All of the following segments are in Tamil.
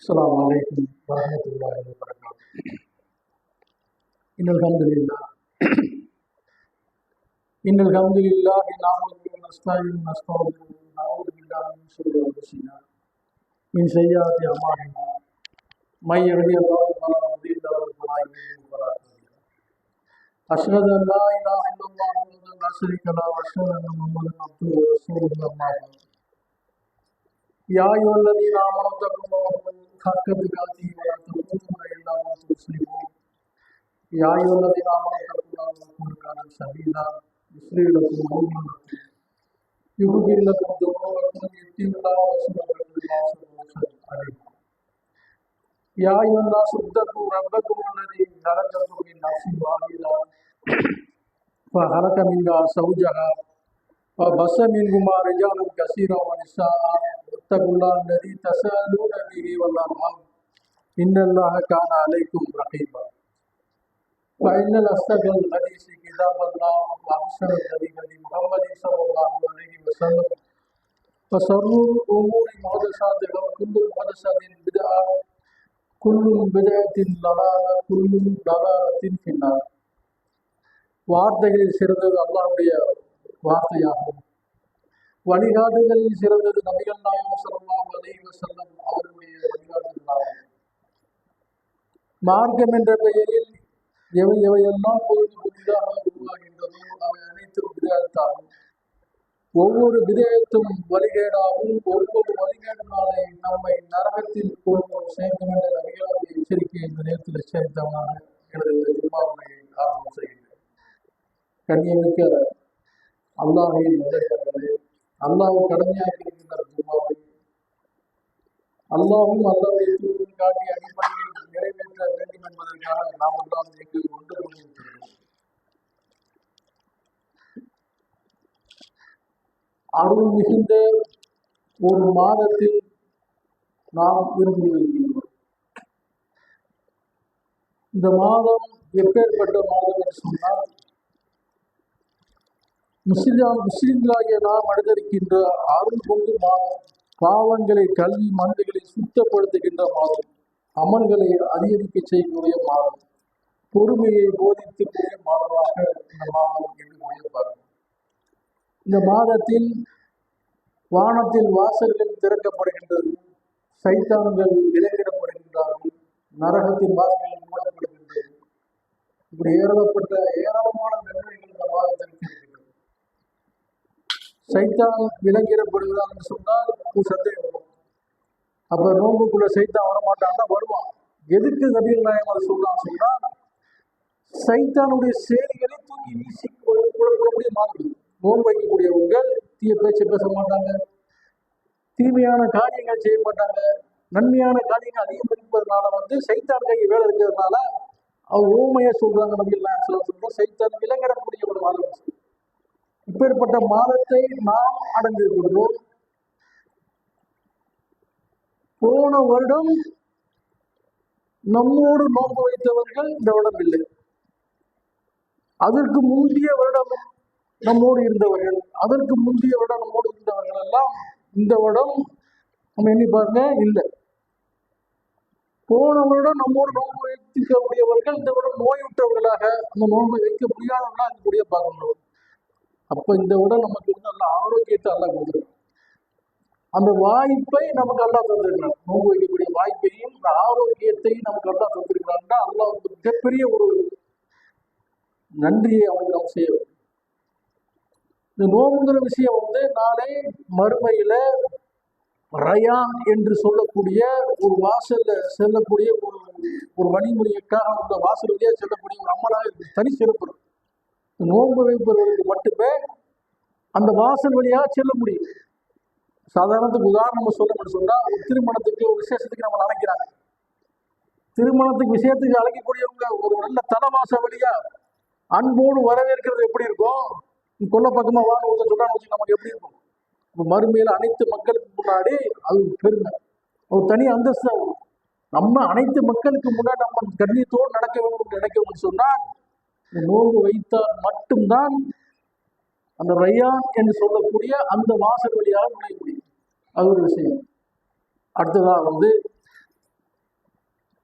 السلام عليكم ورحمة الله وبركاته. إن الحمد لله نحمده ونستعينه ونستغفره ونعوذ بالله من شرور أنفسنا من سيئات أعمالنا من يهده الله فلا مضل له ولا يضلل فلا هادي له. أشهد أن لا إله إلا الله وحده لا شريك له وأشهد أن محمدا عبده ورسوله أما بعد. يا أيها الذين آمنوا اتقوا الله حق تقاته ولا تموتن إلا وأنتم مسلمون. يا أيها الذين آمنوا اتقوا الله وقولوا قولا سديدا يصلح لكم أعمالكم يغفر لكم ذنوبكم ويغفر الله ورسوله فقد فاز فوزا عظيما. يا أيها الناس اتقوا ربكم الذي خلقكم من نفس واحدة فخلق منها زوجها وبث منهما رجالا كثيرا ونساء واتقوا الله الذي تساءلون به والأرحام إن الله كان عليكم رقيبا. فإن الأصدق الحديث كتاب الله وأحسن الهدي هدي محمد صلى الله عليه وسلم وشر الأمور محدثاتها وكل محدثة بدعة كل بدعة ضلالة كل ضلالة في النار. வார்த்தைகளில் சிறந்தது அல்லாஹ்வுடைய வார்த்தையாகும். வழிகாட்டுதலில் சிறந்தது நபிகள் நாயகம் ஸல்லல்லாஹு அலைஹி வஸல்லம் அவருடைய வழிகாட்டுதலாகும். மார்க்கம் என்ற பெயரில் எவையெல்லாம் பொழுது புதிதாக உருவாகின்றதோ அவை அனைத்தும் விதத்தாகும். ஒவ்வொரு விதயத்தும் வழிகேடாகும். ஒவ்வொரு வழிகேடுனாலே நம்மை நரகத்தில் கொண்டு சேர்க்கும் என்ற நபிகளுடைய எச்சரிக்கை இந்த நேரத்தில் சேர்த்தவனாக எனது இந்த ஜும்மாவுரையை ஆரம்பம் செய்கின்றேன். கண்ணியமிக்க அல்லாஹ்வின் நல்லடியார்களே, அல்லாஹ் கடமையாக்கி இருக்கின்ற ஜும்மாவை அல்லாஹும் அல்லாஹ்வுடைய தூதரும் காட்டிய அடிப்படையில் நிறைவேற்ற வேண்டும் என்பதற்காக நாம் எல்லாம் இங்கு ஒன்று கொண்டிருக்கிறோம். அருள் மிகுந்த ஒரு மாதத்தில் நாம் இருந்து வருகின்றோம். இந்த மாதம் எப்பேற்பட்ட மாதம் என்று சொன்னால், முஸ்லிம்களாகிய நாம் அடைந்திருக்கின்ற அருள் கொண்டு மாதம், பாவங்களை கல்வி மனிதர்களை சுத்தப்படுத்துகின்ற மாதம், அமல்களை அதிகரிக்க செய்யக்கூடிய மாதம், பொறுமையை போதித்துக்கூடிய மாதமாக இந்த மாதம் என்று முடியப்பார்கள். இந்த மாதத்தில் வானத்தில் வாசல்கள் திறக்கப்படுகின்றது, சைத்தான்கள் விலங்கிடப்படுகின்றார்கள், நரகத்தின் வாசல்கள் மூடப்படுகின்றது. இப்படி ஏராளமான நன்மைகள் இந்த மாதத்திற்கு இருக்கின்றது. சைத்தான் விலங்கிடப்படுகிறான் என்று சொன்னால் ஒரு சந்தேகம். அப்ப நோம்புக்குள்ள சைத்தான் வரமாட்டான்னா வருவான். எதுக்கு நபிகள் நாயகம் அதை சொல்றான்னு சொன்னா, சைத்தானுடைய செய்திகளை தூக்கி வீசி கூடக்கூடிய மாறுது. நோன்பு வைக்கக்கூடியவங்க தீய பேச்சை பேச மாட்டாங்க, தீமையான காரியங்கள் செய்ய மாட்டாங்க, நன்மையான காரியங்கள் அதிகரிப்பதனால சைத்தான் கை வேலை இருக்கிறதுனால அவர் ஊமையா சொல்றாங்க. நபிகள் நாயகம் சொல்ற சைத்தான் விலங்கிடக்கூடிய ஒரு மாதம். இப்பேற்பட்ட மாதத்தை நாம் அடைந்திருக்கிறோம். போன வருடம் நம்மோடு நோன்பு வைத்தவர்கள் இந்த வருடம் இல்லை. அதற்கு முந்தைய வருடம் நம்மோடு இருந்தவர்கள், அதற்கு முந்தைய வருடம் நம்மோடு இருந்தவர்கள் எல்லாம் இந்த வருடம் நம்ம எண்ணி பாருங்க இல்லை. போன வருடம் நம்மோடு நோன்பு வைக்கக்கூடியவர்கள் இந்த வருடம் நோயுற்றவர்களாக அந்த நோன்பை வைக்க முடியாதவர்களாக இருக்கக்கூடிய பார்க்கணும். அப்ப இந்த வருடம் நமக்கு நல்ல ஆரோக்கியத்தை அல்லா கொடுத்துருக்கோம். அந்த வாய்ப்பை நமக்கு அல்லா தந்திருக்கிறான். நோன்பு வைக்கக்கூடிய வாய்ப்பையும் இந்த ஆரோக்கியத்தையும் நமக்கு அல்லா தந்திருக்கிறான்னா அல்லாஹ் மிகப்பெரிய ஒரு நன்றியை அவனுக்கு நாம் செய்ய வேண்டும். இந்த நோம்புங்கிற விஷயம் நாளை மறுமையில ரயான் என்று சொல்லக்கூடிய ஒரு வாசல்ல செல்லக்கூடிய ஒரு வழிமுறைக்காக அந்த வாசல் வழியா செல்லக்கூடிய ஒரு அமலாக தனி சிறப்பு. நோன்பு வைப்பவர்களுக்கு மட்டுமே அந்த வாசல் வழியாக செல்ல முடியும். சாதாரணத்துக்கு உதாரணம் சொல்லணும்னு சொன்னா, ஒரு திருமணத்துக்கு ஒரு விசேஷத்துக்கு நம்ம நினைக்கிறாங்க. திருமணத்துக்கு விஷயத்துக்கு அழைக்கக்கூடியவங்க ஒரு நல்ல தலவாச வழியா அன்போடு வரவேற்கிறது எப்படி இருக்கும்? கொல்ல பக்கமா வாங்க ஒருத்தர் சொல்றான்னு வச்சு நமக்கு எப்படி இருக்கும்? மறுமையில அனைத்து மக்களுக்கு முன்னாடி அது பெருமை, ஒரு தனி அந்தஸ்து. நம்ம அனைத்து மக்களுக்கு முன்னாடி நம்ம கண்ணியத்தோடு நடக்க வேண்டும் நினைக்கணும்னு சொன்னால் நோன்பு வைத்தால் மட்டும்தான் அந்த ரையான் என்று சொல்லக்கூடிய அந்த வாசல் வழியாக நுழைய முடியும். அது ஒரு விஷயம். அடுத்ததாக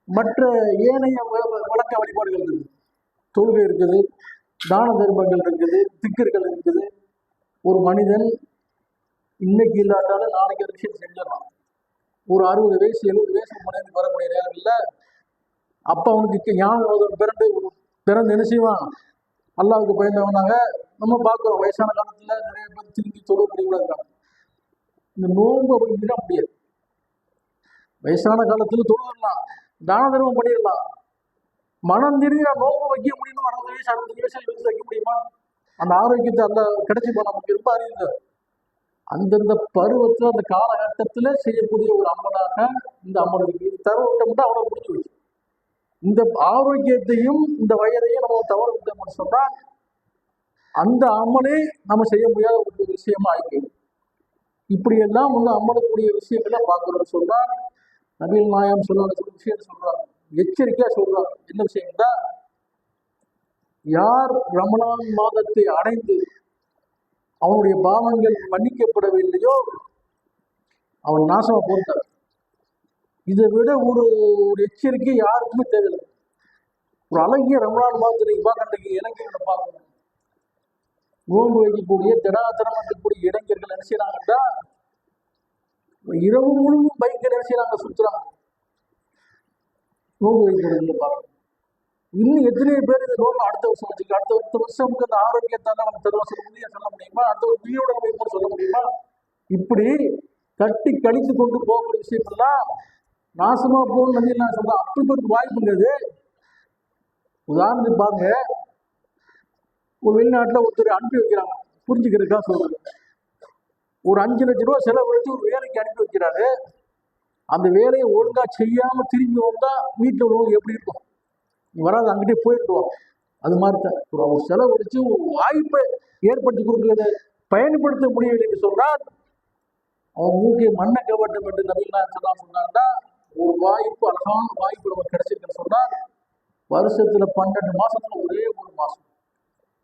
மற்ற ஏனைய வழக்க வழிபாடுகள் இருக்குது, தொழுகை இருக்குது, தான தர்மங்கள் இருக்குது, திக்கர்கள் இருக்குது. ஒரு மனிதன் இன்னைக்கு இல்லாட்டாலும் நாளைக்கு ஒரு விஷயம் செஞ்சிடலாம். ஒரு 60 வயசு 70 வயசு மனிதனுக்கு வரக்கூடிய நேரம் இல்லை. அப்போ அவனுக்கு ஞானம் பிறந்து என்ன செய்வான்? அல்லாவுக்கு பயந்தவனாக நம்ம பார்க்குறோம். வயசான காலத்துல நிறைய பேர் திரும்பி தொழக்கூடியவங்களா இருக்காங்க. இந்த நோன்பு அப்படின்னா முடியாது. வயசான காலத்துல தொழுதலாம், தான தர்மம் பண்ணிடலாம். மனம் திரும்பி நான் நோன்பு வைக்க முடியுமா? 60 வயசு 65 வயசு வைக்க முடியுமா? அந்த ஆரோக்கியத்தை அந்த கிடைச்சிப்பா நமக்கு ரொம்ப அறிந்த அந்தந்த பருவத்துல அந்த காலகட்டத்துல செய்யக்கூடிய ஒரு அம்மனாக இந்த அம்மன் இருக்கு. இது தவறு விட்டோம்னா அவ்வளவு முடிஞ்சு வச்சு. இந்த ஆரோக்கியத்தையும் இந்த வயதையும் நம்ம தவறு விட்டோம்னு சொன்னா அந்த அம்மனே நம்ம செய்ய முடியாத ஒரு விஷயமா ஆயிருக்கு. இப்படியெல்லாம் அம்மனுக்குரிய விஷயங்களை பார்க்கணும்னு சொன்னா நபிகள் நாயகம் சொல்ல விஷயம் சொல்றாங்க, எச்சரிக்கையா சொல்றாங்க. என்ன விஷயம்னா, யார் ரமலான் மாதத்தை அடைந்து அவனுடைய பாவங்கள் மன்னிக்கப்படவில்லையோ அவன் நாசமா போட்டார். இதை விட ஒரு எச்சரிக்கை யாருக்குமே தேவையில்லை. ஒரு அழகிய ரமலான் மாதத்தை பார்க்கறதுக்கு இளைஞர்களை பார்க்கணும். நோன்பு வைக்கக்கூடிய திடாத்தனம் இருக்கக்கூடிய இளைஞர்கள் என்ன செய்யறாங்கன்னா இரவு முழுவதும் பைக்கில் என்ன செய்யறாங்க, சுற்றுறாங்க. நோன்பு வைக்கக்கூடிய பார்க்கணும். இன்னும் எத்தனை பேர் இந்த நோன்பு அடுத்த வருஷம் வச்சுக்கலாம். அடுத்த வருஷம் அந்த ஆரோக்கியத்தால நம்ம தருவாசம் உறுதியா சொல்ல முடியுமா? அடுத்த ஒரு உயிரோட நம்ம சொல்ல முடியுமா? இப்படி தட்டி கழித்து கொண்டு போகக்கூடிய விஷயங்கள்லாம் நாசமா போகணும்னு வந்து நான் சொல்றேன். அப்படி ஒரு வாய்ப்புங்கிறது. உதாரணத்துக்கு பாருங்க, ஒரு வெளிநாட்டுல ஒருத்தர் அனுப்பி வைக்கிறாங்க, புரிஞ்சுக்கிறதுக்காக சொல்றது. ஒரு 5 லட்சம் ரூபாய் செலவு வச்சு ஒரு வேலைக்கு அனுப்பி வைக்கிறாரு. அந்த வேலையை ஒழுங்கா செய்யாம திரும்பி வந்தா வீட்டில் உள்ளவங்க எப்படி இருக்கும்? வராது, அங்கிட்டே போயிடுவோம். அது மாதிரி தான் ஒரு செலவழிச்சு ஒரு வாய்ப்பை ஏற்படுத்தி கொடுக்கிறது பயன்படுத்த முடியவில்லை என்று சொன்னால் அவன் மூக்கை மண்ணை கவட்டும் என்று நபிகள் சொன்னாங்கன்னா, ஒரு வாய்ப்பு, அழகான வாய்ப்பு நமக்கு கிடைச்சிருக்குன்னு சொன்னால் வருஷத்துல 12 மாசத்துல ஒரே ஒரு மாசம்,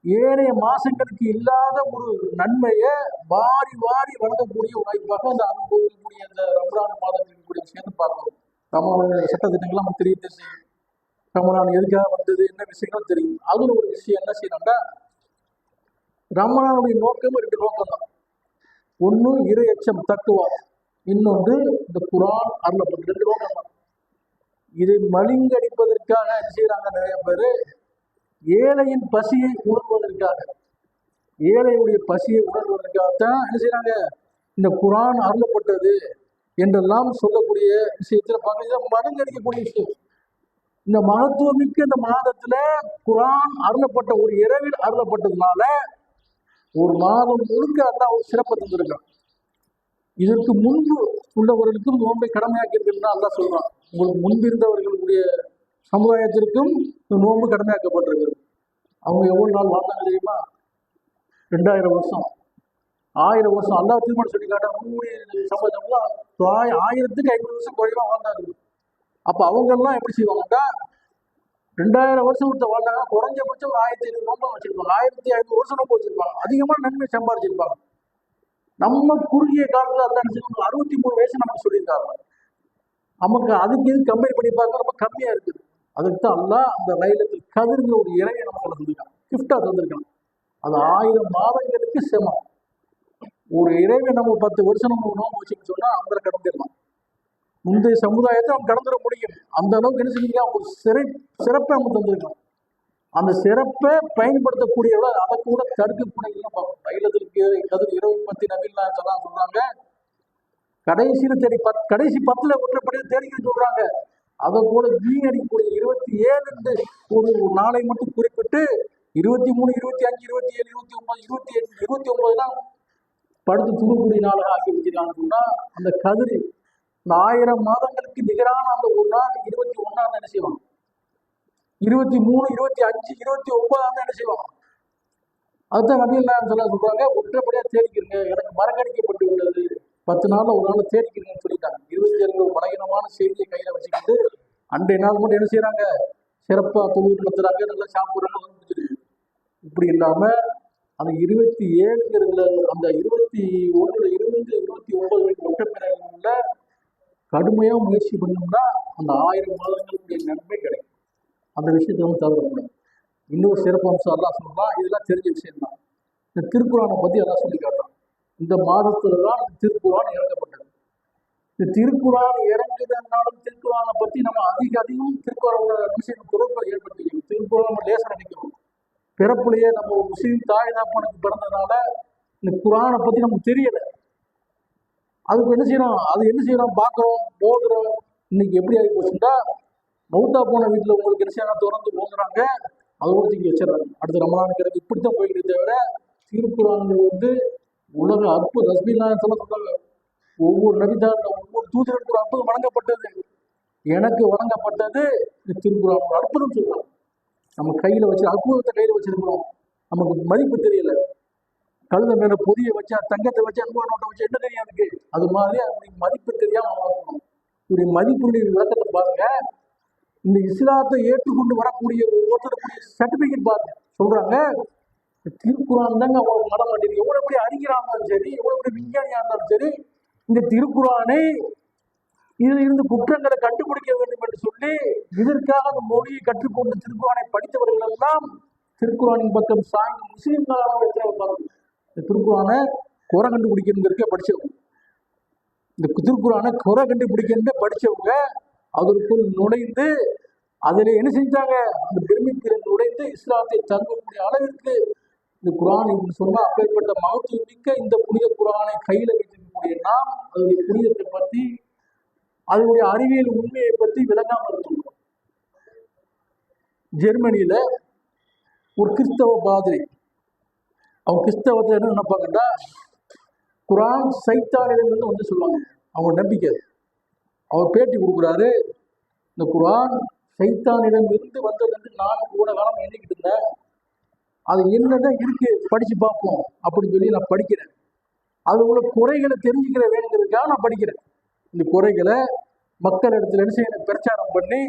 ஏனைய மாசங்களுக்கு இல்லாத ஒரு நன்மையை வாரி வாரி வழங்கக்கூடிய ஒரு வாய்ப்பாக அந்த அனுபவிக்கக்கூடிய அந்த ரமலான் மாதம் இருக்கக்கூடிய விஷயத்தை பார்க்கணும். நம்மளோட சட்டத்திட்டங்கள்லாம் நமக்கு தெரிய செய்யும். ரமலான் எதுக்காக வந்தது, என்ன விஷயங்களும் தெரியும். அதுல ஒரு விஷயம் என்ன செய்யணும்னா, ரமலானுடைய நோக்கம் 2 நோக்கம் தான். ஒன்று இறை எச்சம் தக்குவா, இன்னொன்று இந்த குரான் அருளப்பட்ட 2 நோக்கம் தான். இதை மலிங்கடிப்பதற்காக என்ன செய்யறாங்க நிறைய பேரு, ஏழையின் பசியை உணர்வதற்காக, ஏழையுடைய பசியை உணர்வதற்காகத்தான் என்ன செய்யறாங்க, இந்த குரான் அருளப்பட்டது என்றெல்லாம் சொல்லக்கூடிய விஷயத்துல பார்க்க மலிங்கடிக்கக்கூடிய விஷயம். இந்த மகத்துவமிக்க இந்த மாதத்துல குரான் அருளப்பட்ட ஒரு இரவில் அருளப்பட்டதுனால ஒரு மாதம் முழுக்க அல்லாஹ் ஒரு சிறப்பை தந்திருக்கான். இதற்கு முன்பு உள்ளவர்களுக்கும் நோன்பை கடமையாக்கியிருக்கிறதா அல்லாஹ் சொல்றான். உங்களுக்கு முன்பிருந்தவர்களுடைய சமுதாயத்திற்கும் நோன்பு கடமையாக்கப்பட்டிருக்கிறது. அவங்க எவ்வளவு நாள் வாழ்ந்தாங்க தெரியுமா? 2000 வருஷம், 1000 வருஷம். அல்லாஹ் திருமணம் சொல்லி காட்ட சமுதாயம்லாம் 1500 வருஷம் குறைவா வாழ்ந்தாங்க. அப்ப அவங்க எல்லாம் எப்படி செய்வாங்கன்னா, 2000 வருஷம் ஒருத்தர் வாழ்ந்தாங்க, குறைஞ்சபட்சம் 1500 நோன்பு வச்சிருப்பாங்க, 1500 வருஷம் நோன்பு வச்சிருப்பாங்க, அதிகமான நன்மை சம்பாதிச்சிருப்பாங்க. நம்ம குறுகிய காலத்துல அல்ல 63 வயசு நமக்கு சொல்லியிருக்காங்க. நமக்கு அதுக்கு எது கம்பேர் பண்ணி பார்க்க ரொம்ப கம்மியா இருக்குது. அதுக்கு தான் அல்லாஹ் அந்த லைலத்துல் கத்ர்ங்கிற ஒரு இறையை நமக்கு தந்திருக்கான், கிஃப்டா தந்திருக்கான். அது 1000 மாதங்களுக்கு சமம். ஒரு இறைவை நம்ம 10 வருஷம் நம்ம நோன்பு வச்சுன்னு சொன்னா அவங்களை கடந்துடலாம். முந்தைய சமுதாயத்தை நம்ம கடந்துட முடியும். அந்த அளவுக்கு என்ன செஞ்சிருக்கான், ஒரு சிறப்பை நம்ம தந்திருக்கோம். அந்த சிறப்பை பயன்படுத்தக்கூடியவர்கள் அதை கூட தடுக்கக்கூடிய லைலத்துல் கத்ர் இரவு பத்தி நபிகள் சொல்றாங்க. கடைசியில கடைசி 10ல ஒற்றப்படி தேடிக்கிட்டு சொல்றாங்க. அதை கூட வீணடிக்கக்கூடிய 27 ஒரு நாளை மட்டும் குறிப்பிட்டு 23, 25, 27, 29, 28, 29 படுத்து தூங்கக்கூடிய நாளாக ஆக்கி வச்சிருக்காங்க. சொன்னா அந்த கதிரி இந்த 1000 மாதங்களுக்கு நிகரான அந்த ஒரு நாள் 21 என்ன செய்வாங்க, 23, 25, 29 என்ன செய்வாங்க. அதுதான் நபிகள் நாயகம் சொல்றாங்க, ஒற்றைப்படியா தேடிக்கிறீங்க, எனக்கு மறக்கடிக்கப்பட்டு உள்ளது, 10 நாள்ல ஒரு நாள் தேடிக்கிறீங்கன்னு சொல்லிட்டாங்க. 27 பலகீனமான செய்தியை கையில வச்சுக்கிட்டு அன்றைய நாள் மட்டும் என்ன செய்யறாங்க, சிறப்பா தொழில் நடத்துறாங்க, நல்லா சாப்பிடுறாங்க, முடிச்சிருக்கு. இப்படி இல்லாம அந்த 27 அந்த 21 இருந்து 29 வரைக்கும் ஒற்றைப்பிறகுல கடுமையா முயற்சி பண்ணோம்னா அந்த 1000 மாதங்களுடைய நன்மை கிடைக்கும். அந்த விஷயத்தை வந்து தவிர இன்னொரு சிறப்பு அம்சம் எல்லாம் சொல்லலாம், இதெல்லாம் தெரிஞ்ச விஷயம் தான். இந்த திருக்குறானை பத்தி எல்லாம் சொல்லி காட்டுறோம். இந்த மாதத்துலதான் இந்த திருக்குறான் இறங்கப்பட்டது. இந்த திருக்குறான் இறங்குதனாலும் திருக்குறானை பத்தி நம்ம அதிகம் திருக்குறானோட விஷயம் குரல்களை ஏற்படுத்திக்கணும். திருக்குறான் நம்ம லேச நினைக்கிறோம். பிறப்புலையே நம்ம ஒரு முஸ்லீம் தாய் தாப்பனுக்கு பிறந்ததுனால இந்த குரானை பத்தி நமக்கு தெரியல. அதுக்கு என்ன செய்யறோம், அது என்ன செய்யறோம், பாக்குறோம், போதுறோம். இன்னைக்கு எப்படி ஆகி போச்சுட்டா, மௌத்தா போன வீட்டுல உங்களுக்கு என்ன செய்யணும், திறந்து போதுறாங்க, அதோட தூக்கி வச்சிடறாங்க. அடுத்த ரமலானுக்கு இப்படித்தான் போயிட்டு தவிர திருக்குறான்கள் வந்து உலக அற்புத ரஸ்மிலாம் சொல்றாங்க. ஒவ்வொரு நபிதான் ஒவ்வொரு தூதருக்கு ஒரு அற்புதம் வழங்கப்பட்டது. எனக்கு வழங்கப்பட்டது இந்த திருக்குறான் ஒரு அற்புதம் சொல்றாங்க. நம்ம கையில வச்சு அற்புதத்தை கையில வச்சிருக்கிறோம், நமக்கு மதிப்பு தெரியல. கழுத மேல பொதிய வச்சா, தங்கத்தை வச்சா, அன்பு நோட்டை வச்சா என்ன தெரியும் அதுக்கு? அது மாதிரி அவங்களுக்கு மதிப்பு தெரியாம வளர்க்கணும். இவருடைய மதிப்புடைய விளக்கத்தை பாருங்க. இந்த இஸ்லாத்தை ஏற்றுக்கொண்டு வரக்கூடிய ஒருத்தருடைய சர்டிபிகேட் பாருங்க. சொல்றாங்க, திருக்குறான் தாங்க அவங்க மட மாட்டேங்குது. எவ்வளவு பெரிய அறிஞராக இருந்தாலும் சரி, எவ்வளவு பெரிய விஞ்ஞானியா இருந்தாலும் சரி, இந்த திருக்குறானை இதில் இருந்து குற்றங்களை கண்டுபிடிக்க வேண்டும் என்று சொல்லி இதற்காக அந்த மொழியை கற்றுக்கொண்டு திருக்குறானை படித்தவர்கள் எல்லாம் திருக்குறானின் பக்கம் சாய்ந்து முஸ்லீம்களாக இந்த திருக்குறானை குறை கண்டுபிடிக்கிறதுக்கே படிச்சவங்க, இந்த திருக்குறானை குறை கண்டுபிடிக்கின்ற படிச்சவங்க அதற்குள் நுழைந்து அதில் என்ன செஞ்சாங்க, அந்த பெருமைத்திறன் நுழைந்து இஸ்லாத்தை தங்கக்கூடிய அளவிற்கு இந்த குரான் சொன்னா அப்பேற்பட்ட மகத்துவம் மிக்க இந்த புனித குரானை கையில வைத்திருக்கக்கூடிய நாம் அதனுடைய புனிதத்தை பற்றி, அதனுடைய அறிவியல் உண்மையை பற்றி விளங்காமல் இருக்கின்றோம். ஜெர்மனியில ஒரு கிறிஸ்தவ பாதிரி, அவங்க கிறிஸ்தவத்தை என்ன நினைப்பாங்கன்னா, குரான் சைத்தானிடமிருந்து வந்து சொல்லுவாங்க, அவங்க நம்பிக்கை. அவர் பேட்டி கொடுக்குறாரு, இந்த குரான் சைத்தானிடமிருந்து வந்தது என்று நான் கூட காலம் எண்ணிக்கிட்டு இருந்தேன், அது என்னதான் இருக்கு படிச்சு பார்ப்போம் அப்படின்னு சொல்லி நான் படிக்கிறேன். அது உள்ள குறைகளை தெரிஞ்சுக்கிற வேணுங்கிறதுக்காக நான் படிக்கிறேன். இந்த குறைகளை மக்கள் இடத்துல என்ன செய்ய பிரச்சாரம் பண்ணி,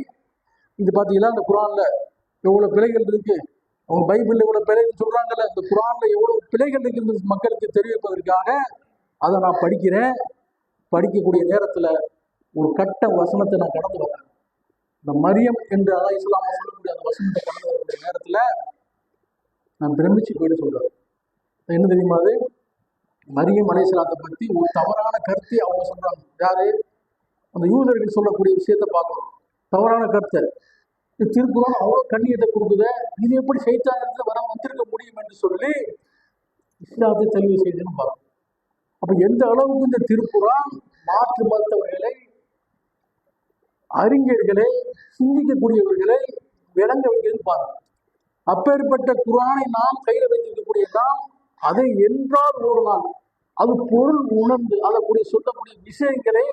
இது பார்த்தீங்களா இந்த குரான்ல எவ்வளவு பிழைகள் இருக்கு, அவங்க பைபிள்ல எவ்வளவு பிழைகள் சொல்றாங்கல்ல, இந்த குரான்ல எவ்வளவு பிழைகள் இருக்கு மக்களுக்கு தெரிவிப்பதற்காக அதை நான் படிக்கிறேன். படிக்கக்கூடிய நேரத்துல ஒரு கட்ட வசனத்தை நான் கடந்து வரேன். இந்த மரியம் என்று அல்லாஹ் இஸ்லாம் சொல்லக்கூடிய அந்த வசனத்தை கடந்து வரக்கூடிய நேரத்துல நான் பிரமிச்சு போயிட்டு சொல்றேன். என்ன தெரியுமா, அது மரியம் அலைஹிஸ்ஸலாத்தை பத்தி ஒரு தவறான கருத்தை அவங்க சொல்றாங்க. யாரு, அந்த யூதர்கள் சொல்லக்கூடிய விஷயத்த பார்க்கணும், தவறான கருத்தை. திருக்குறான் அவ்வளவு கண்ணியத்தை கொடுக்குத, இது எப்படி சைத்தானிடத்துல வந்திருக்க முடியும் என்று சொல்லி இஸ்லாத்தை தெளிவு செய்துன்னு பார்க்கணும். அப்ப எந்த அளவுக்கு இந்த திருக்குறான் மாற்று மருத்துவர்களை, அறிஞர்களை, சிந்திக்கக்கூடியவர்களை விளங்க வைக்கிறது பாருங்க. அப்பேற்பட்ட குரானை நாம் கையில வைத்திருக்கக்கூடிய நாம் அதை என்றால் ஒரு நாள் அது பொருள் உணர்ந்து அதற்குரிய சொல்லக்கூடிய விஷயங்களை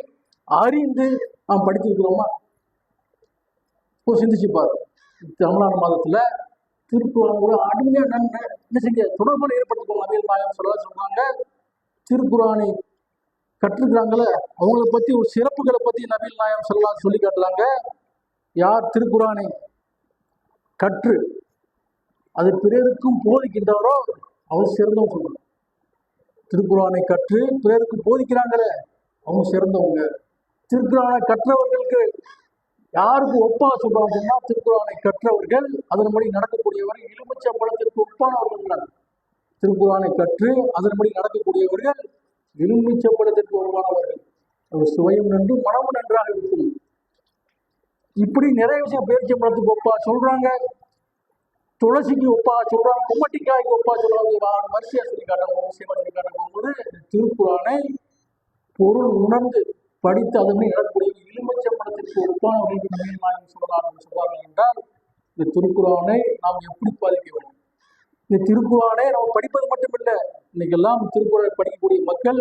அறிந்து நாம் படித்திருக்கிறோமா? சிந்திச்சு பாரு. ரமலான் மாதத்துல திருக்குறான் கூட அருமையா என்ன செய்ய தொடர்புல ஏற்படுத்திக்கோங்க. நபிகள் நாயகம் சொல்றாங்க, திருக்குறானை கற்றுக்கிறாங்கள அவங்களை பத்தி ஒரு சிறப்புகளை பத்தி நபிகள் நாயகம் சொல்லி காட்டுறாங்க. யார் திருக்குறானை கற்று அது பிறருக்கும் போதிக்கின்றாரோ அவர் சிறந்தவங்க சொல்றாங்க. திருக்குறானை கற்று பிறருக்கு போதிக்கிறாங்களே அவங்க சிறந்தவங்க. திருக்குறானை கற்றவர்களுக்கு யாருக்கு ஒப்பா சொல்றாங்க சொன்னா, திருக்குறானை கற்றவர்கள் அதன்படி நடக்கக்கூடியவர்கள் எலுமிச்சம்பழத்திற்கு ஒப்பானவர்கள். திருக்குறானை கற்று அதன்படி நடக்கக்கூடியவர்கள் எலுமிச்சம்பழத்திற்கு ஒப்பானவர்கள். சுவையும் நன்று மனமும் நன்றாக இருக்கும். இப்படி நிறைய விஷயம் பேரிச்சம்பழத்துக்கு ஒப்பா சொல்றாங்க, துளசிக்கு ஒப்பா சொல்றாங்க, கும்மட்டிக்காய்க்கு ஒப்பா சொல்றாங்க. வரிசையா சொல்லி காட்டுறாங்க. சொல்லி காட்டும்போது திருக்குறானை பொருள் உணர்ந்து படித்து அதனை நடக்கக்கூடிய எலுமிச்சம்பழத்திற்கு ஒப்பானவர்களுக்கு நபிகள் நாயகம் சொல்றார்கள் என்றால், இந்த திருக்குறானை நாம் எப்படி பாதிக்க வேண்டும்? இந்த திருக்குறானை நம்ம படிப்பது மட்டுமில்லை, இன்னைக்கெல்லாம் திருக்குறளை படிக்கக்கூடிய மக்கள்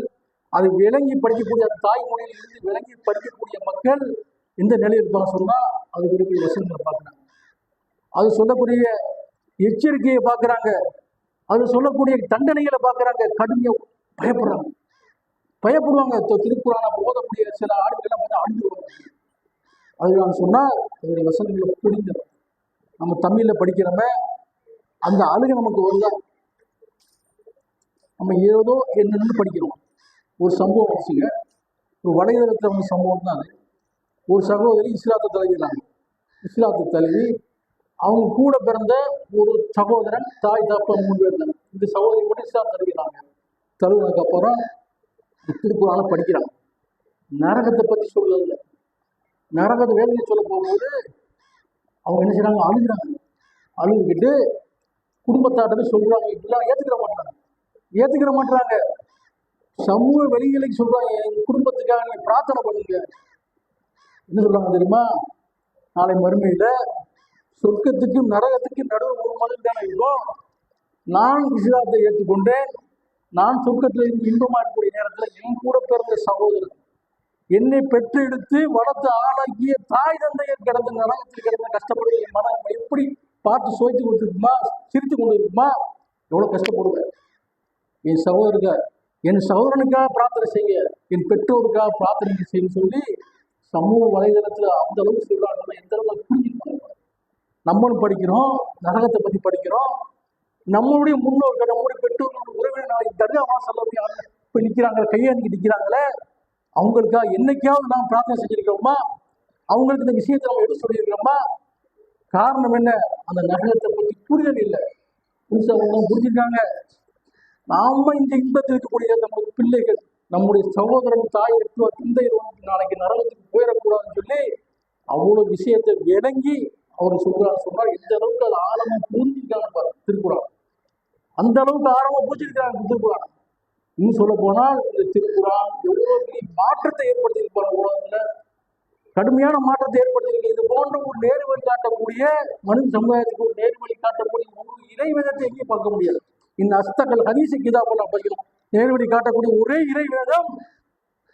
அது விளங்கி படிக்கக்கூடிய அந்த தாய்மொழியிலிருந்து விளங்கி படிக்கக்கூடிய மக்கள் எந்த நிலையில் இருப்பாங்க சொன்னா அது இருக்கிற வசனங்களை பார்க்குறாங்க, அது சொல்லக்கூடிய எச்சரிக்கையை பார்க்குறாங்க, அது சொல்லக்கூடிய தண்டனைகளை பார்க்குறாங்க, கடுமையா பயப்படுறாங்க, பயப்படுவாங்க. திருக்குறான போதக்கூடிய சில ஆடுகள்லாம் பார்த்தா அழுதுருவாங்க. அது நான் சொன்னா அதோடைய வசனங்களை புரிந்து நம்ம தமிழ்ல படிக்கிறோம அந்த அழுகை நமக்கு வருதா? நம்ம ஏதோ என்னன்னு படிக்கிறோம். ஒரு சம்பவம் வச்சுங்க, ஒரு வலைதளத்தில் வந்து சம்பவம் தான் அது. ஒரு சகோதரி இஸ்லாத்தை தழுவினாங்க. இஸ்லாத்தை தழுவி அவங்க கூட பிறந்த ஒரு சகோதரன், தாய் தாப்பா 3 பேர் இருந்தாங்க. இந்த சகோதரி மட்டும் இஸ்லாம் தழுவினாங்க. தழுவினதுக்கு அப்புறம் திருக்குறான படிக்கிறாங்க. நரகத்தை பற்றி சொல்லல, நரகத்தை வேதனை சொல்ல போகும்போது அவங்க என்ன செய்யறாங்க, அழுகிறாங்க. அழுதுகிட்டு குடும்பத்தாட்டமே சொல்றாங்க, இப்படிலாம் ஏத்துக்கிற மாட்டாங்க. சமூக வெளிகளுக்கு சொல்றாங்க, எங்க குடும்பத்துக்காக நீங்க பிரார்த்தனை பண்ணுங்க. என்ன சொல்றாங்க தெரியுமா? நாளை மறுமையில சொர்க்கத்துக்கும் நரகத்துக்கும் நடுவில் ஒரு மதில் தானே இருக்கும். நான் இஸ்லாத்தை ஏற்றுக்கொண்டேன், நான் சொர்க்கத்தில் இருந்து இன்பமா இருக்கக்கூடிய நேரத்தில் என் கூட பிறந்த சகோதரன், என்னை பெற்று எடுத்து வளர்த்து ஆளாக்கிய தாய் தந்தையர் கிடந்த நரகத்தில் கிடந்த கஷ்டப்படுற என் மனம் எப்படி பார்த்து சோய்த்து கொடுத்துருக்குமா, சிரித்து கொண்டு இருக்குமா? எவ்வளவு கஷ்டப்படுவேன். என் சகோதரனுக்காக பிரார்த்தனை செய்ய, என் பெற்றோருக்காக பிரார்த்தனை செய்ய சொல்லி சமூக வலைதளத்துல அந்த அளவுக்கு சொல்றாங்கன்னா எந்த அளவுக்கு புரிஞ்சுக்கணும். நம்மளும் படிக்கிறோம், நரகத்தை பத்தி படிக்கிறோம். நம்மளுடைய முன்னோர்கள், நம்முடைய பெற்றோர்கள், உறவினர் நாளைக்கு தர்கா வாசல்ல போய் நிற்கிறாங்க, கையெழுந்து நிற்கிறாங்களே, அவங்களுக்காக என்னைக்காவது நாம் பிரார்த்தனை செஞ்சிருக்கிறோமா? அவங்களுக்கு இந்த விஷயத்தை நம்ம எடுத்து சொல்லியிருக்கிறோமா? காரணம் என்ன? அந்த நரகத்தை பற்றி புரிதல் இல்லை. புரிஞ்சிருக்காங்க. நாம இந்த இன்பத்தில் இருக்கக்கூடிய நம்முடைய பிள்ளைகள், நம்முடைய சகோதரன், தாய், தந்தை நாளைக்கு நரகத்துக்கு போயிடக்கூடாதுன்னு சொல்லி அவ்வளவு விஷயத்தை விளங்கி அவர் சொல்றாரு. எந்த அளவுக்கு அது ஆழமா புரிஞ்சிருக்காங்க பாரு திருக்குறான். அந்த அளவுக்கு ஆழமா புரிஞ்சிருக்காங்க திருக்குறான். இன்னும் சொல்ல போனால் இந்த திருக்குறான் எவ்வளவு பெரிய மாற்றத்தை ஏற்படுத்தியிருப்பாங்க. உலகத்துல கடுமையான மாற்றத்தை ஏற்படுத்தியிருக்கு. இது போன்ற ஒரு நேர்வழி காட்டக்கூடிய மனித சமுதாயத்துக்கு ஒரு நேர்வழி காட்டக்கூடிய ஒரு இறைவேதத்தை எங்கேயும் பார்க்க முடியாது. இந்த அஸ்தகல் ஹதீஸ் கிதாபுல் படிக்கலாம். நேர்வழி காட்டக்கூடிய ஒரே இறைவேதம்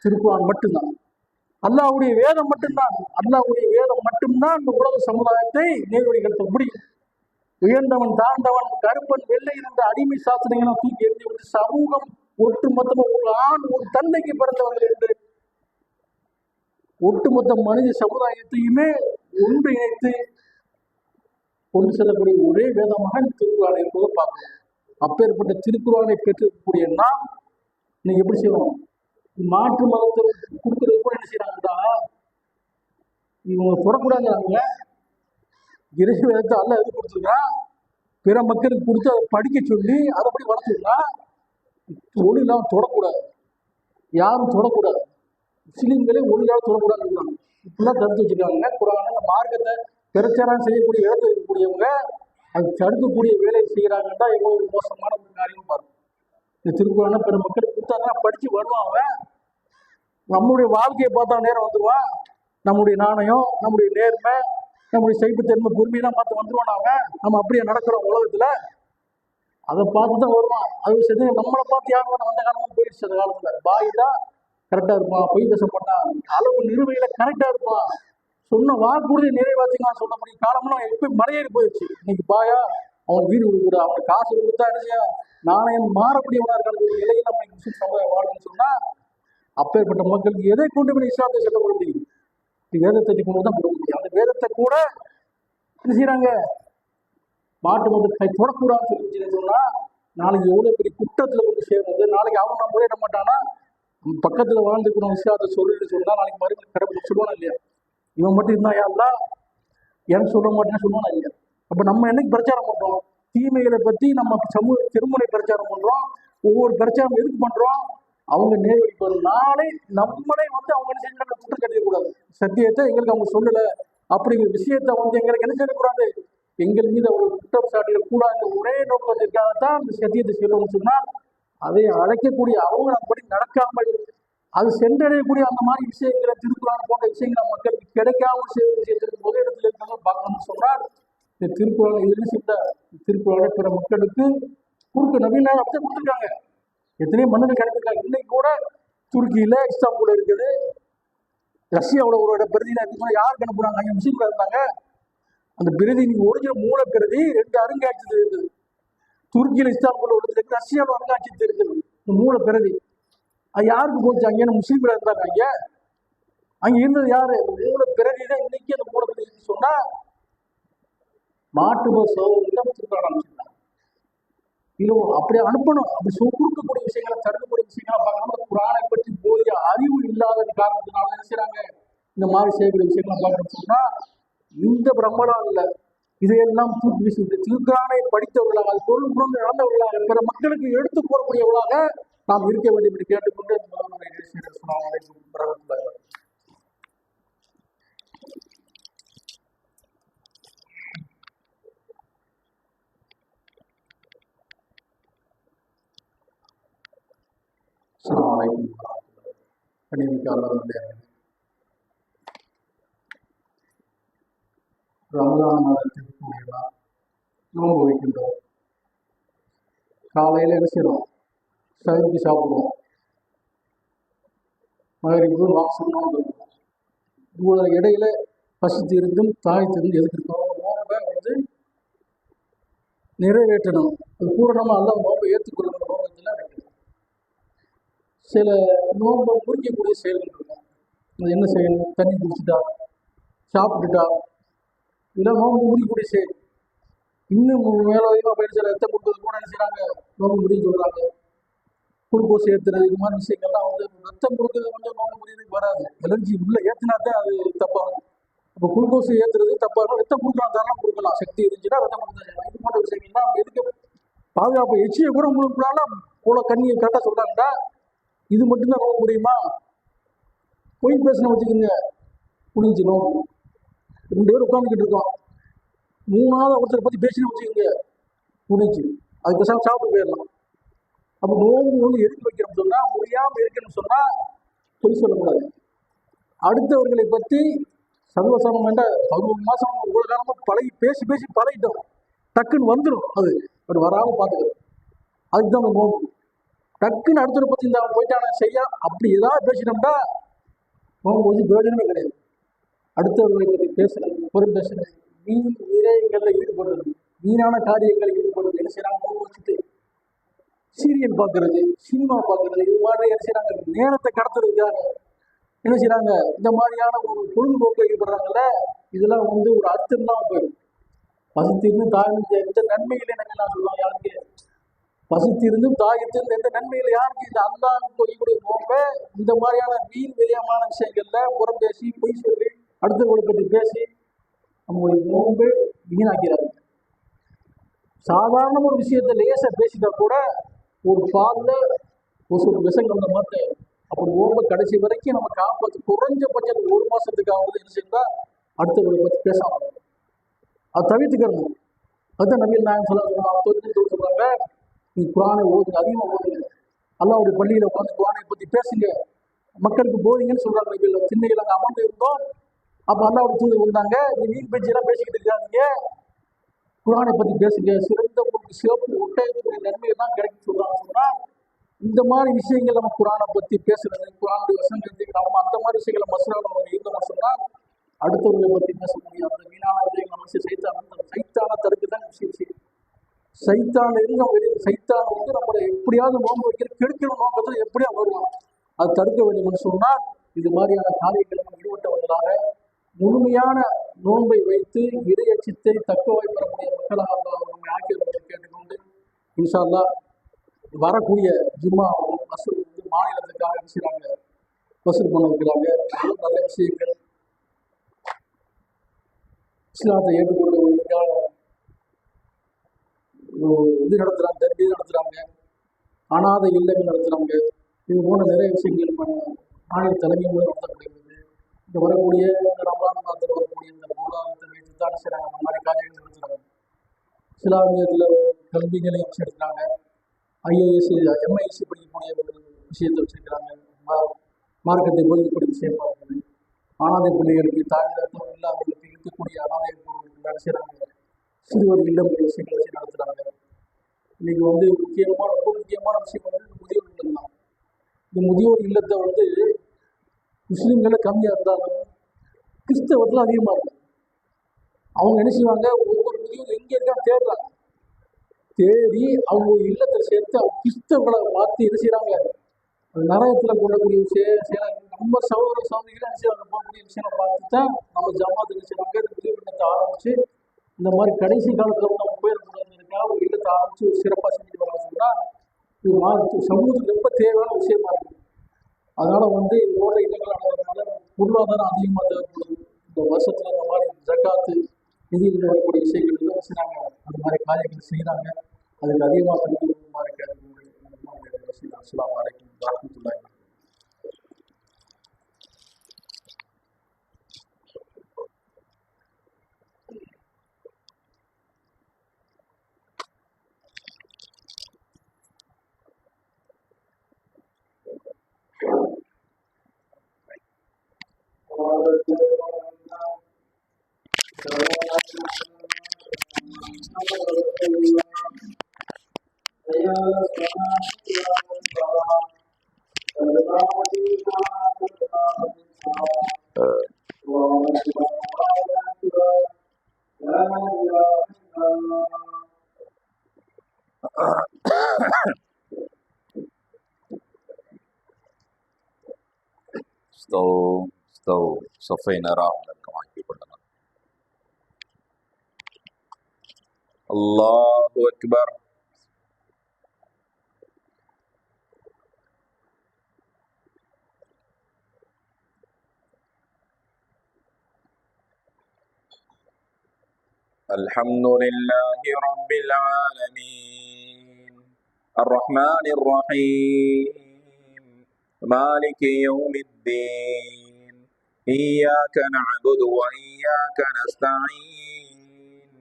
திருக்குறான் மட்டும்தான். அல்லாஹ்வுடைய வேதம் மட்டும்தான். அல்லாஹ்வுடைய வேதம் மட்டும்தான் இந்த உலக சமுதாயத்தை நேர்வழிப்படுத்த முடியும். உயர்ந்தவன் தாழ்ந்தவன், கருப்பன் வெள்ளையன் என்ற அடிமை சாசனங்களை தூக்கி எறிந்துவிட்டு சமூகம் ஒட்டுமொத்தமாக ஒரு ஆண் ஒரு தந்தைக்கு பிறந்தவர்கள் என்று ஒட்டுமொத்த மனித சமுதாயத்தையுமே ஒன்றிணைத்து கொண்டு செல்லக்கூடிய ஒரே வேதமாக திருக்குறானை இருப்பதை பார்க்கணும். அப்பேற்பட்ட திருக்குறானை பெற்றிருக்கக்கூடிய நாம் நீங்க எப்படி செய்யணும்? மாற்று மதத்தை கொடுக்கறது கூட என்ன செய்யறாங்கடா, இவங்க தொடக்கூடாதுங்க. இறை வேதத்தை அல்ல எது கொடுத்துருக்கான், பிற மக்களுக்கு கொடுத்து அதை படிக்க சொல்லி அதைப்படி வளர்த்துருக்கான். ஒளியெல்லாம் தொடக்கூடாது, யாரும் தொடக்கூடாது, முஸ்லீம்களே ஒளியாக தொடக்கூடாதுன்னு இப்படிலாம் தடுத்து வச்சுருக்காங்க. குரான அந்த மார்க்கத்தை பிரச்சாரம் செய்யக்கூடிய இடத்துல இருக்கக்கூடியவங்க அது தடுக்கக்கூடிய வேலையை செய்கிறாங்கன்னா எவ்வளவு மோசமான ஒரு காரியம் பாருங்க. இந்த திருக்குறான பிற மக்களுக்கு கொடுத்தாங்கன்னா படிச்சு வருவான். அவன் நம்முடைய வாழ்க்கையை பார்த்தா நேரம் வந்துடுவான். நம்முடைய நாணயம், நம்முடைய நேர்மை, நம்முடைய சைப்புத்தன்மை, பொறுமையெல்லாம் பார்த்து வந்துடுவான். அவன் நம்ம அப்படியே நடக்கிறோம் உலகத்துல, அதை பார்த்து தான் வருவான். அது சரி, நம்மளை பார்த்து யாரும் அந்த காலமும் போயிடுச்சு. அந்த காலத்துல பாயிட்டா கரெக்டா இருப்பான், பொய் பேச மாட்டான், அளவு நிறுவையில கரெக்டா இருப்பான், சொன்ன வாக்குறுதி நிறைவேற்றிக்கலாம் சொல்லக்கூடிய காலம்லாம் எப்ப மலையேறி போயிடுச்சு. இன்னைக்கு பாயா அவன் வீடு கொடுக்குற, அவனுக்கு காசு கொடுத்தா என்ன நாணயம் மாறக்கூடியவனா இருக்கிற நிலையில் நம்ம முஸ்லிம் சமுதாயம் வாழணும்னு சொன்னா அப்பேற்பட்ட மக்களுக்கு எதை கொண்டு போய் இஸ்லாத்தை சொல்ல முடியும்? வேதத்தை கொண்டு தான் கொடுக்க முடியும். அந்த வேதத்தை கூட என்ன செய்யறாங்க, மாட்டு மதத்தை தொடக்கூடாதுன்னு சொல்லி சொன்னா நாளைக்கு எவ்வளவு பெரிய குற்றத்துல கொண்டு சேர்ந்தது. நாளைக்கு அவன் நம்ம முறையிட மாட்டானா, பக்கத்துல வாழ்ந்துக்கணும் இஸ்லாத்தை சொல்லிட்டு சொன்னா நாளைக்கு மறுபடியும் கடவுள் சொல்லுவானா இல்லையா? இவன் மட்டும் இருந்தா யாருலாம் எனக்கு சொல்ல மாட்டேன்னு சொல்லுவானா இல்லையா? அப்ப நம்ம என்னைக்கு பிரச்சாரம் பண்றோம்? தீமைகளை பத்தி நம்ம சமூக திருமுறை பிரச்சாரம் பண்றோம். ஒவ்வொரு பிரச்சாரம் எதுக்கு பண்றோம்? அவங்க நேர்வழிப்பது. நாளை நம்மளே வந்து அவங்க என்ன செஞ்சு குற்றம் கட்டிடக்கூடாது. சத்தியத்தை எங்களுக்கு அவங்க சொல்லல அப்படிங்கிற விஷயத்த வந்து எங்களுக்கு என்ன செய்யக்கூடாது, எங்கள் மீது அவங்க குற்றம் சாட்டிடக்கூடாது. ஒரே நோக்கத்திற்காகத்தான் அந்த சத்தியத்தை சொல்லணும்னு சொன்னால் அதை அழைக்கக்கூடிய அவங்க அப்படி நடக்காமல் அது சென்றடையக்கூடிய அந்த மாதிரி விஷயங்களை திருக்குறான் போன்ற விஷயங்களை மக்களுக்கு கிடைக்காமல் செய்வது விஷயத்திற்கு முதல் இடத்துல இருக்காங்க பார்க்கணும்னு சொன்னால் இந்த திருக்குறள் இது செய்த திருக்குறளை பிற மக்களுக்கு குறுக்கு நவீன அப்படி கொடுத்துருக்காங்க. எத்தனையோ மன்னர்கள் கிடைச்சிருக்காங்க. இன்னைக்கு கூட துருக்கியில் இஸ்தான்புல் இருக்குது. ரஷ்யாவோட ஒரு பிரதிநிதி இருக்குன்னா யாருக்கு அனுப்புறாங்க? அங்கே முஸ்லீம்கள் இருந்தாங்க. அந்த பிரதி ஒரிஜினல் மூல பிரதி 2 அருங்காட்சியகத்தில் இருக்குது. துருக்கியில் இஸ்தான்புல் இருக்குது, ரஷ்யாவில் அருங்காட்சியகத்தில் இருக்குது. இந்த மூல பிரதி அது யாருக்கு போச்சு? அங்கே முஸ்லீம்கள் இருந்தாங்க. அங்கே இருந்தது யாரு? மூல பிரதி தான் இன்னைக்கு அந்த மூல பிரதி சொன்னா மாட்டு சோதனை திரும்ப ஆரம்பிச்சிருந்தாங்க. இல்லை அப்படி அனுப்பணும். அப்படி கொடுக்கக்கூடிய விஷயங்களை, தடுக்கக்கூடிய விஷயங்களை பார்க்கணும். குரானை பற்றி போதிய அறிவு இல்லாத காரணத்தினால என்ன செய்யறாங்க? இந்த மாதிரி செய்யக்கூடிய விஷயங்களை பார்க்கணும்னு சொன்னா இந்த பிரம்மலாம் இல்லை, இதையெல்லாம் தூக்கி வீசிட்டு திருக்குறானை படித்தவர்களாக, அது பொருள் உணர்ந்து நடந்தவர்களாக, பிற மக்களுக்கு எடுத்து கூறக்கூடியவர்களாக நாம் இருக்க வேண்டும் என்று கேட்டுக்கொண்டு ரமலான் மாதத்திற்குரியவா நோன்பு வைக்கின்றோம். காலையில் என்ன செய்யறோம்? சதுக்கி சாப்பிடுவோம். மகரிப்பு வாசம் நோன்பு இருக்கும். இவ்வளோ இடையில பசித்து இருந்தும் தாய்த்திருந்து எதுக்கிருக்கோம்? நோன்பை நிறைவேற்றணும். அது பூரணமாக அல்ல நோன்பை ஏற்றுக்கொள்ளும் நோக்கத்தில் வைக்கணும். சில நோன்பை முறிக்கக்கூடிய செயல்கள் இருக்கும். அது என்ன செய்யணும்? தண்ணி குடிச்சுட்டா, சாப்பிட்டுட்டா, இதெல்லாம் நோன்பு முறிக்கக்கூடிய செயல். இன்னும் மேலதிகமாக பயிற்சி ரத்தம் கொடுத்தது கூட என்ன செய்யறாங்க? நோன்பு முடின்னு சொல்றாங்க. குளுக்கோஸ் ஏற்றுறது, இது மாதிரி விஷயங்கள்லாம் ரத்தம் கொடுக்கறது நோன்பு முடியறதுக்கு வராது. எனர்ஜி உள்ள ஏற்றினா தான் அது தப்பாகும். இப்போ குளுக்கோஸ் ஏற்றுறது தப்பாகும். ரத்தம் கொடுக்கலாம், தாராளம் கொடுக்கலாம். சக்தி இருந்துச்சுன்னா ரத்தம் கொடுத்தா இது போன்ற விஷயங்கள்லாம் எதுக்கு பாதுகாப்பு? எச்சியை கூட முழுக்கினாலும் இவ்வளோ கண்ணியை கரெக்டாக சொல்றாங்கடா. இது மட்டும்தான் நோக்க முடியுமா? பொய் பேசின வச்சுக்கோங்க, புரிஞ்சு நோக்கு. 2 பேர் உட்காந்துக்கிட்டு இருக்கோம், 3ஆவது ஒருத்தரை பற்றி பேசின வச்சுக்கோங்க, புரிஞ்சு அது பேசாமல் சாப்பிட்டு போயிடலாம். அப்போ நோன்பு எதுக்கு வைக்கிறோம்னு சொன்னா, முடியாமல் இருக்கணும்னு சொன்னா பொய் சொல்லக்கூடாது. அடுத்தவர்களை பற்றி சர்வசாமம் வேண்ட 11 மாதம் இவ்வளோ காலமாக பழகி பேசி பேசி பழகிட்டோம். டக்குன்னு வந்துடும். அது வராமல் பார்த்துக்கிறோம். அதுக்கு தான் நோன்பு. டக்குன்னு அடுத்தவரை பற்றி இந்த போயிட்டான செய்ய அப்படி ஏதாவது பேசினோம்னா நோன்பு வந்து பிரயோஜனமே கிடையாது. அடுத்தவர்களை பற்றி பேசுறது, பொருள் பேசுறது, வீண் விரயங்களில் ஈடுபடுறது, வீணான காரியங்களில் ஈடுபடுறது, என்ன செய்யறாங்க? நோன்பு வச்சுட்டு சீரியல் பார்க்கறது, சினிமா பார்க்கறது, இது மாதிரி என்ன செய்யறாங்க? நேரத்தை கடத்துறதுக்காக என்ன செய்யறாங்க? இந்த மாதிரியான ஒரு பொழுதுபோக்கை ஈடுபடுறாங்கல்ல, இதெல்லாம் ஒரு அர்த்தம் இல்லாமல் போயிடும். பசித்திருந்தும் தாய்ந்து எந்த நன்மையில என்னெல்லாம் சொல்லுவாங்க? யாருக்கு பசித்திருந்தும் தாயத்திருந்து எந்த நன்மையில யாருக்கு? இந்த அல்லாஹ் கொய்யக்கூடிய நோன்பை இந்த மாதிரியான வீண் விரியமான விஷயங்கள்ல புறம் பேசி, பொய் சொல்லி, அடுத்தவங்களை பற்றி பேசி நம்முடைய நோன்பை வீணாக்கிறாங்க. சாதாரண ஒரு விஷயத்த லேசா பேசிட்டா கூட ஒரு பால்ல ஒரு விஷம் கலந்த மாதிரி அப்படி நோன்பை கடைசி வரைக்கும் நம்ம காப்பாற்று. குறைஞ்சபட்சம் 1 மாசத்துக்காவது என்ன செய்யறா? அடுத்தவங்களை பற்றி பேசாம அதை தவிர்த்துக்கணும். அதுதான் நபிகள் நாயகம் சொல்றாங்க, நீ குரானை ஓதுங்க, அதிகமாக ஓதுங்க. அல்லாஹ்வுடைய பள்ளியில உட்காந்து குரானை பற்றி பேசுங்க, மக்களுக்கு போதிங்கன்னு சொல்றாங்க நபிகள். திண்ணையில் அங்கே அமர்ந்து இருந்தோம். அப்போ அல்லாஹ்வுடைய தூதர் வந்தாங்க, நீ வீண் பேச்செல்லாம் பேசிக்கிட்டு இருக்காதீங்க, குரானை பற்றி பேசுங்க, சிறந்த உங்களுக்கு சிறப்பு ஒட்டகத்துடைய நன்மையெல்லாம் கிடைக்கும் சொல்றாங்க. சொன்னா இந்த மாதிரி விஷயங்கள் நம்ம குரானை பற்றி பேசுறது, குரானுடைய வசனங்கள் நம்ம அந்த மாதிரி விஷயங்களை மசூராவில் நம்ம இருந்தோம்னு சொன்னால் அடுத்தவர்களை பற்றி பேச முடியாது. அந்த வீணான விஷயங்கள் நம்ம சைத்தான தடுக்க தான் விஷயம். சைத்தான இருந்து நம்ம வெளியே, சைத்தான நம்மளை எப்படியாவது நோன்பு வைக்கிற கெடுக்கிற நோக்கத்தில் எப்படியா வருவோம். அது தடுக்க வேண்டும்னு சொன்னால் இது மாதிரியான காரியங்களை நம்ம ஈடுபட்டவர்களாக முழுமையான நோன்பை வைத்து இறையச்சத்தை தக்கவை பெறக்கூடிய மக்களாக நம்மை ஆக்கியவர்கள் கேட்டுக்கொண்டு இன்ஷா அல்லாஹ் வரக்கூடிய ஜும்மா வசூல் மாநிலத்துக்காக செய்கிறாங்க, வசூல் பண்ண வைக்கிறாங்க. நல்ல விஷயங்கள் இஸ்லாத்தை ஏற்றுக்கொள்வதற்காக இது நடத்துகிறாங்க, தர்பீ நடத்துகிறாங்க, அனாதை இல்லங்கள் நடத்துகிறாங்க. இது போன்ற நிறைய விஷயங்கள் மாநில தலைமை மூலம் நடத்தப்படுகிறது. இந்த வரக்கூடிய ரமலான் மாதத்தில் வரக்கூடிய இந்த பொருளாதாரத்தை வைத்து தான் செய்கிறாங்க. அந்த மாதிரி காரியங்கள் நடத்துகிறாங்க. இஸ்லாமியத்தில் கல்வி நிலையம் வச்சிருக்கிறாங்க, ஐஏஎஸ் எம்ஐஎஸ்சி படிக்கக்கூடிய ஒரு விஷயத்தை வச்சிருக்கிறாங்க, மார்க்கத்தை போதிக்கக்கூடிய விஷயமா இருக்குது. அனாதை பிள்ளைகளுக்கு தாய்தத்துவம் இல்லாதவர்களுக்கு இருக்கக்கூடிய அனாதை பொருட்கள் செய்கிறாங்க. சிறுவர் இல்லம் விஷயங்களை வச்சு நடத்துகிறாங்க. இன்னைக்கு ரொம்ப முக்கியமான விஷயம் முதியோர் இல்லம் தான். இந்த முதியோர் இல்லத்தை வந்து முஸ்லீம்களை கம்மியாக இருந்தாலும் கிறிஸ்தவத்தில் அதிகமாக இருக்கும். அவங்க என்ன செய்வாங்க, ஒவ்வொரு முதியோர் எங்கே இருக்கான்னு தேடுறாங்க. தேடி அவங்க இல்லத்தை சேர்த்து அவங்க கிறிஸ்தவங்களை மாற்றி என்ன செய்கிறாங்க, அந்த நரகத்தில் கொள்ளக்கூடிய விஷயம் நம்ம சகோதர சகோதரிகளை என்ன செய்வாங்க போகக்கூடிய விஷயம் பார்த்து தான் நம்ம ஜமாத்து என்ன செய்வாங்க, இந்த முதியோர் இல்லத்தை ஆரம்பித்து இந்த மாதிரி கடைசி காலத்தில் நம்ம போயிடக்கூடாதுக்காக ஒரு இல்லத்தை ஆரம்பித்து ஒரு சிறப்பாக செஞ்சுட்டு வராங்க. சொன்னால் இது சமூகத்துக்கு ரொம்ப தேவையான விஷயமா இருக்குது. அதனால வந்து இது போன்ற இல்லங்கள் நடக்கிறதுனால பொருளாதாரம் அதிகமாக தேவைப்படுது. இந்த வருஷத்துல இந்த மாதிரி ஜக்காத்து நிதியில் வரக்கூடிய விஷயங்கள் எல்லாம் செய்கிறாங்க, அந்த மாதிரி காரியங்கள் செய்கிறாங்க. அதுக்கு அதிகமாக கண்டுபிடிக்குமாறு கேட்கக்கூடிய அஸ்ஸலாமு அலைக்கும் வரஹ்மத்துல்லாஹி. استووا صفين راحوا كما يقول. الله أكبر. الحمد لله رب العالمين الرحمن الرحيم مالك يوم الدين إياك نعبد وإياك نستعين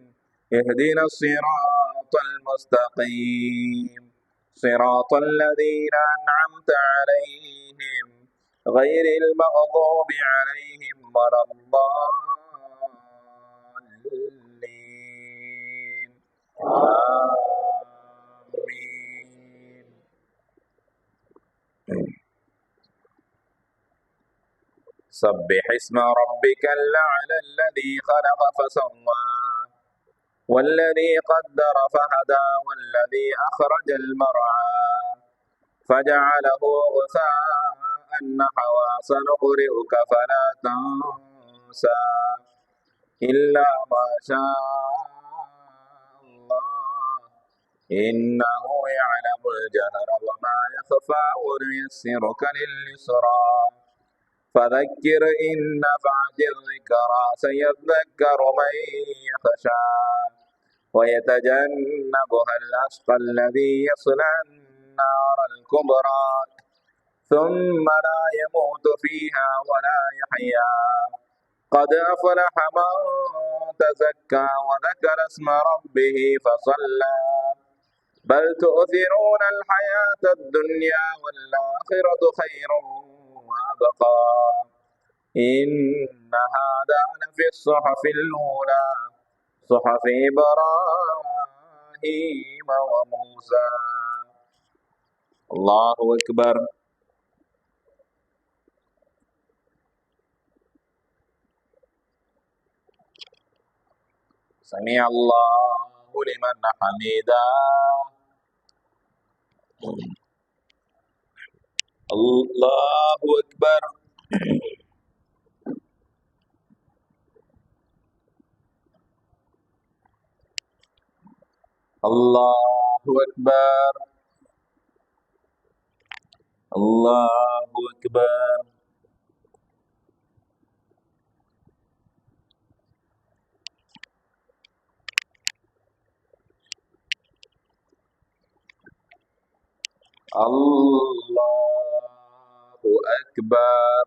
اهدنا الصراط المستقيم صراط الذين أنعمت عليهم غير المغضوب عليهم ولا الضالين آمين. سبح اسم ربك الأعلى الذي خلق فسوى والذي قدر فهدى والذي أخرج المرعى فجعله غثاء نحوا سنقرئك فلا تنسى إلا ما شاء الله إنه يعلم الجهر وما يخفى ونيسرك لليسرى فذكر إن نفعت الذكرى سيذكر من يخشى ويتجنبها الأشقى الذي يصلى النار الكبرى ثم لا يموت فيها ولا يحيا قد أفلح من تزكى وذكر اسم ربه فصلى بل تؤثرون الحياة الدنيا والآخرة خير وأبقى إن هذا لفي الصحف الأولى صحف إبراهيم وموسى. الله أكبر. سمع الله لمن حمده. الله أكبر. الله أكبر. الله أكبر. الله أكبر.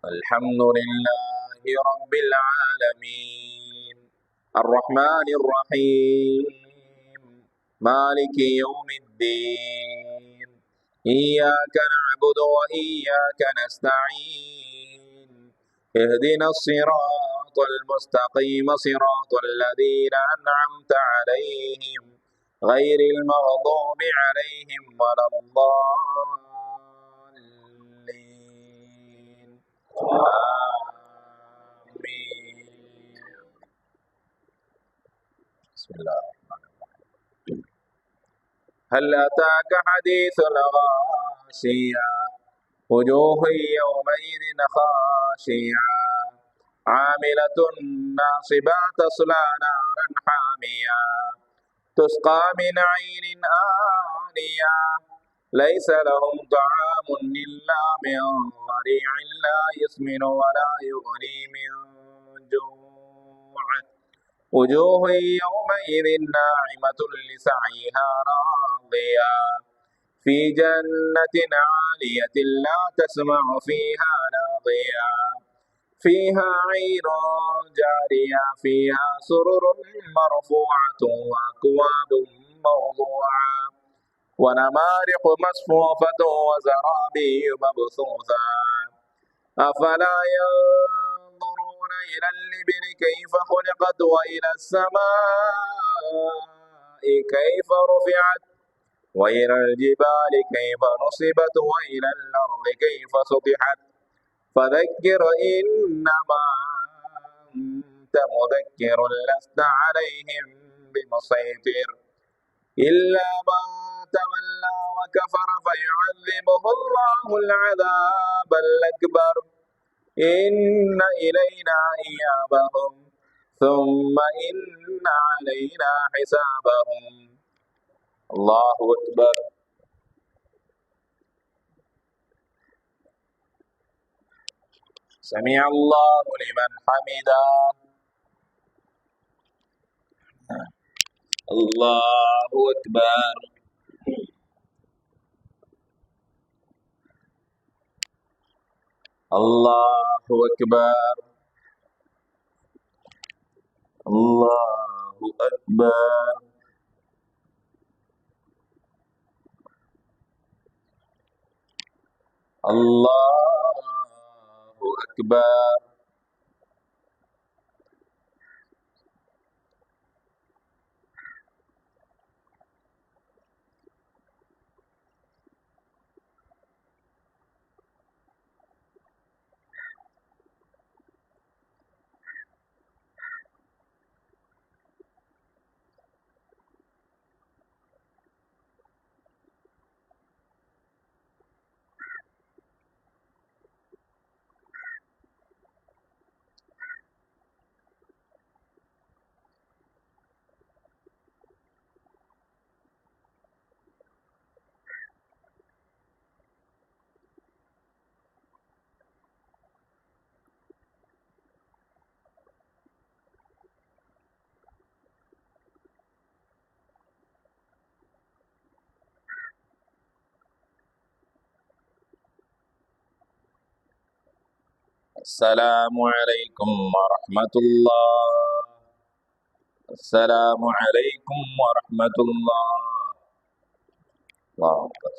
الحمد لله رب العالمين الرحمن الرحيم مالك يوم الدين إياك نعبد وإياك نستعين اهدنا الصراط المستقيم صراط الذين أنعمت عليهم غير المغضوب عليهم ولا الضالين آمين. بسم الله. هل أتاك حديث الغاشية وجوه يومئذ خاشعة عاملة ناصبة تصلى نارا حامية تسقى من عين آنية ليس لهم طعام إلا من ضريع لا يسمن ولا يغني من جوع وجوه يومئذ ناعمة لسعيها راضية في جنة عالية لا تسمع فيها لاغية فيها عين جارية فيها سرر مرفوعة وأكواب موضوعة ونمارق مصفوفة وزرابي مبثوثة أفلا ينظرون إلى الإبل كيف خلقت وإلى السماء كيف رفعت وإلى الجبال كيف نصبت وإلى الأرض كيف سطحت فذكر إنما أنت مذكر لست عليهم بمسيطر إلا من تولى وكفر فيعذبه الله العذاب الأكبر إن إلينا إيابهم ثم إن علينا حسابهم. الله أكبر. سمع الله لمن حمده. الله أكبر. الله أكبر. الله أكبر. الله أكبر. السلام عليكم ورحمة الله. السلام عليكم ورحمة الله. الله أكبر.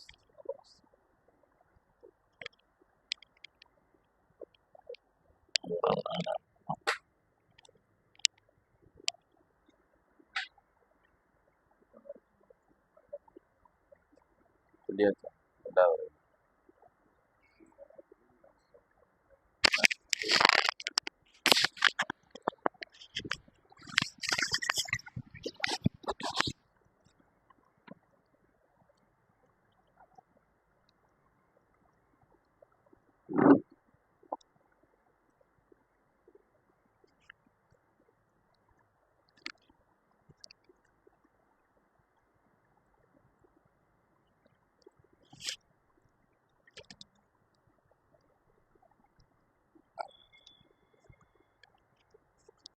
Lihat.